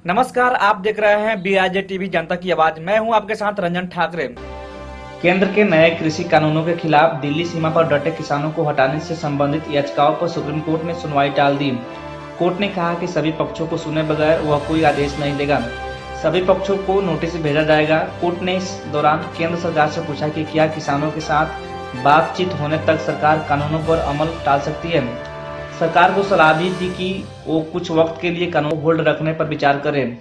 नमस्कार, आप देख रहे हैं BIJ टीवी जनता की आवाज। मैं हूं आपके साथ रंजन ठाकरे। केंद्र के नए कृषि कानूनों के खिलाफ दिल्ली सीमा पर डटे किसानों को हटाने से संबंधित याचिकाओं पर सुप्रीम कोर्ट ने सुनवाई टाल दी। कोर्ट ने कहा कि सभी पक्षों को सुने बगैर वह कोई आदेश नहीं देगा। सभी पक्षों को नोटिस भेजा जाएगा। कोर्ट ने इस दौरान केंद्र सरकार से पूछा कि क्या किसानों के साथ बातचीत होने तक सरकार कानूनों पर अमल टाल सकती है। सरकार को सलाह भी दी कि वो कुछ वक्त के लिए कानून होल्ड रखने पर विचार करें।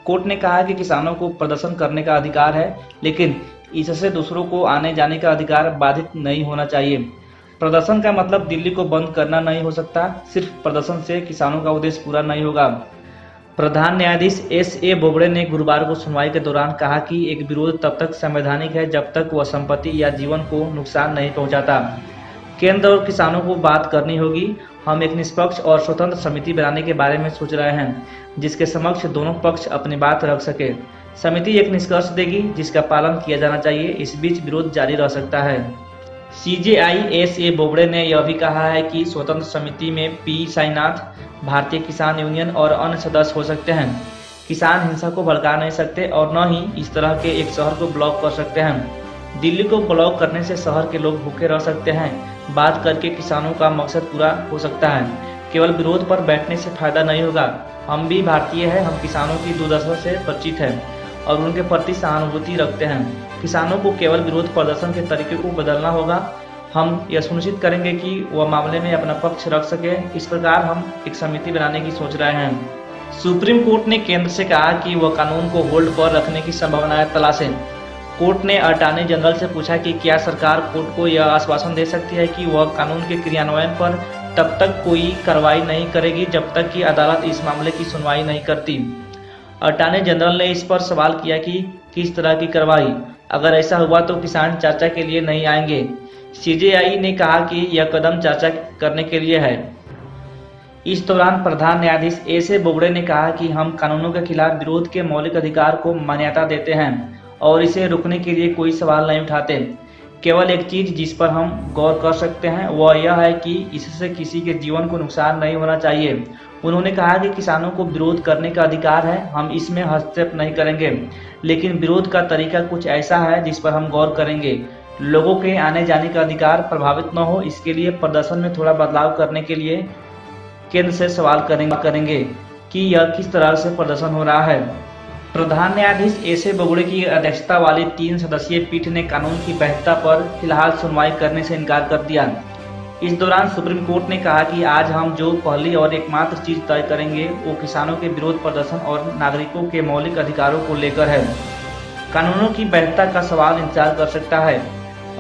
कोर्ट ने कहा कि किसानों को प्रदर्शन करने का अधिकार है, लेकिन इससे दूसरों को आने जाने का अधिकार बाधित नहीं होना चाहिए। प्रदर्शन का मतलब दिल्ली को बंद करना नहीं हो सकता। सिर्फ प्रदर्शन से किसानों का उद्देश्य पूरा नहीं होगा। प्रधान न्यायाधीश S.A. बोबड़े ने गुरुवार को सुनवाई के दौरान कहा कि एक विरोध तब तक संवैधानिक है जब तक वह संपत्ति या जीवन को नुकसान नहीं पहुंचाता। केंद्र और किसानों को बात करनी होगी। हम एक निष्पक्ष और स्वतंत्र समिति बनाने के बारे में सोच रहे हैं, जिसके समक्ष दोनों पक्ष अपनी बात रख सके। समिति एक निष्कर्ष देगी जिसका पालन किया जाना चाहिए। इस बीच विरोध जारी रह सकता है। CJI S.A. बोबड़े ने यह भी कहा है कि स्वतंत्र समिति में P. साईनाथ, भारतीय किसान यूनियन और अन्य सदस्य हो सकते हैं। किसान हिंसा को भड़का नहीं सकते और न ही इस तरह के एक शहर को ब्लॉक कर सकते हैं। दिल्ली को ब्लॉक करने से शहर के लोग भूखे रह सकते हैं। बात करके किसानों का मकसद पूरा हो सकता है। केवल विरोध पर बैठने से फायदा नहीं होगा। हम भी भारतीय हैं, हम किसानों की दुर्दशा से परिचित हैं और उनके प्रति सहानुभूति रखते हैं। किसानों को केवल विरोध प्रदर्शन के तरीके को बदलना होगा। हम यह सुनिश्चित करेंगे कि वह मामले में अपना पक्ष रख सके। इस प्रकार हम एक समिति बनाने की सोच रहे हैं। सुप्रीम कोर्ट ने केंद्र से कहा कि वह कानून को होल्ड पर रखने की संभावनाएं तलाशें। कोर्ट ने अटॉर्नी जनरल से पूछा कि क्या सरकार कोर्ट को यह आश्वासन दे सकती है कि वह कानून के क्रियान्वयन पर तब तक कोई कार्रवाई नहीं करेगी जब तक कि अदालत इस मामले की सुनवाई नहीं करती। अटॉर्नी जनरल ने इस पर सवाल किया कि किस तरह की कार्रवाई। अगर ऐसा हुआ तो किसान चर्चा के लिए नहीं आएंगे। CJI ने कहा कि यह कदम चर्चा करने के लिए है। इस दौरान प्रधान न्यायाधीश S.A. बोबड़े ने कहा कि हम कानूनों के खिलाफ विरोध के मौलिक अधिकार को मान्यता देते हैं और इसे रोकने के लिए कोई सवाल नहीं उठाते। केवल एक चीज जिस पर हम गौर कर सकते हैं वह यह है कि इससे किसी के जीवन को नुकसान नहीं होना चाहिए। उन्होंने कहा कि किसानों को विरोध करने का अधिकार है, हम इसमें हस्तक्षेप नहीं करेंगे, लेकिन विरोध का तरीका कुछ ऐसा है जिस पर हम गौर करेंगे। लोगों के आने जाने का अधिकार प्रभावित न हो, इसके लिए प्रदर्शन में थोड़ा बदलाव करने के लिए केंद्र से सवाल करेंगे कि यह किस तरह से प्रदर्शन हो रहा है। प्रधान न्यायाधीश S.A. बोबड़े की अध्यक्षता वाली 3 सदस्यीय पीठ ने कानून की वैधता पर फिलहाल सुनवाई करने से इनकार कर दिया। इस दौरान सुप्रीम कोर्ट ने कहा कि आज हम जो पहली और एकमात्र चीज तय करेंगे वो किसानों के विरोध प्रदर्शन और नागरिकों के मौलिक अधिकारों को लेकर है। कानूनों की वैधता का सवाल इंतजार कर सकता है।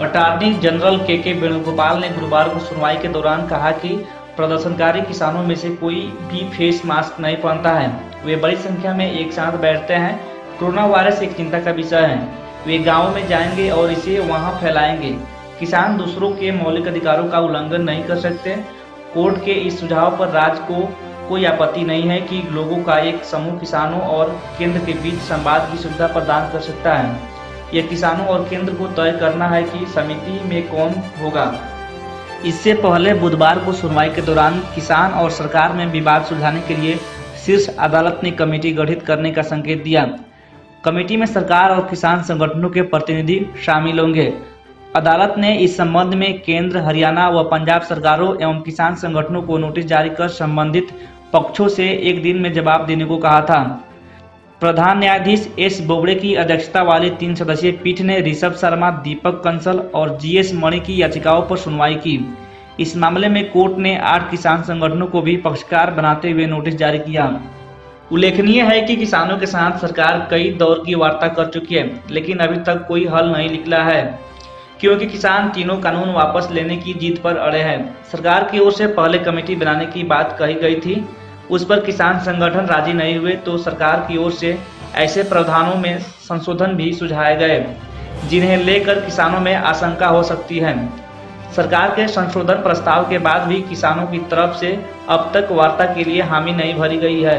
अटॉर्नी जनरल के वेणुगोपाल ने गुरुवार को सुनवाई के दौरान कहा कि प्रदर्शनकारी किसानों में से कोई भी फेस मास्क नहीं पहनता है। वे बड़ी संख्या में एक साथ बैठते हैं। कोरोना वायरस एक चिंता का विषय है। वे गाँव में जाएंगे और इसे वहां फैलाएंगे। किसान दूसरों के मौलिक अधिकारों का उल्लंघन नहीं कर सकते। कोर्ट के इस सुझाव पर राज्य को कोई आपत्ति नहीं है कि लोगों का एक समूह किसानों और केंद्र के बीच संवाद की सुविधा प्रदान कर सकता है। यह किसानों और केंद्र को तय करना है कि समिति में कौन होगा। इससे पहले बुधवार को सुनवाई के दौरान किसान और सरकार में विवाद सुलझाने के लिए शीर्ष अदालत ने कमेटी गठित करने का संकेत दिया। कमेटी में सरकार और किसान संगठनों के प्रतिनिधि शामिल होंगे। अदालत ने इस संबंध में केंद्र, हरियाणा व पंजाब सरकारों एवं किसान संगठनों को नोटिस जारी कर संबंधित पक्षों से एक दिन में जवाब देने को कहा था। प्रधान न्यायाधीश S. बोबड़े की अध्यक्षता वाली 3 सदस्यीय पीठ ने ऋषभ शर्मा, दीपक कंसल और GS. मणि की याचिकाओं पर सुनवाई की। इस मामले में कोर्ट ने 8 किसान संगठनों को भी पक्षकार बनाते हुए नोटिस जारी किया। उल्लेखनीय है कि किसानों के साथ सरकार कई दौर की वार्ता कर चुकी है, लेकिन अभी तक कोई हल नहीं निकला है, क्योंकि किसान तीनों कानून वापस लेने की जिद पर अड़े हैं। सरकार की ओर से पहले कमेटी बनाने की बात कही गई थी, उस पर किसान संगठन राजी नहीं हुए, तो सरकार की ओर से ऐसे प्रावधानों में संशोधन भी सुझाए गए जिन्हें लेकर किसानों में आशंका हो सकती है। सरकार के संशोधन प्रस्ताव के बाद भी किसानों की तरफ से अब तक वार्ता के लिए हामी नहीं भरी गई है।